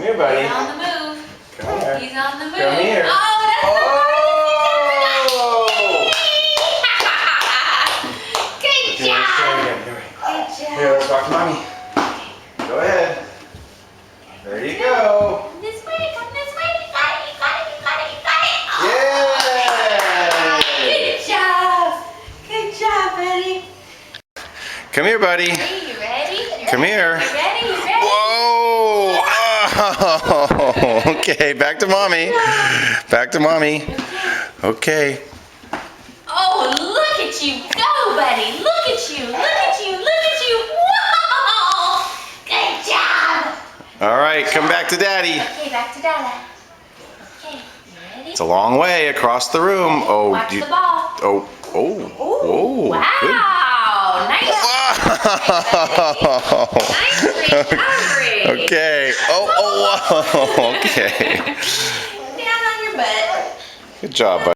here, buddy. He's on the move. Come here. He's on the move. Come here. Oh, that's Oh! Good Okay, let's try job. again. Here, Good job. here, let's walk mommy. Go ahead. There you go. Come this way. Come this way. You got it. You got it. You got it. You got it. Oh. Yay! Good job. Good job, buddy. Come here, buddy. Hey, you ready? Come here. You ready? You ready? Whoa! Oh, okay, back to mommy. Back to mommy. Okay. Oh, look at you go, buddy. Look at you. Look at you. Look at you. Whoa! Good job. All right, come back to daddy. Okay, back to Dada. Okay, you ready? It's a long way across the room. Oh, Watch the ball. oh, oh, oh. Wow. Good. Nice. Wow. Nice recovery. Okay. Oh, oh, wow. Okay. Down on your butt. Good job, buddy.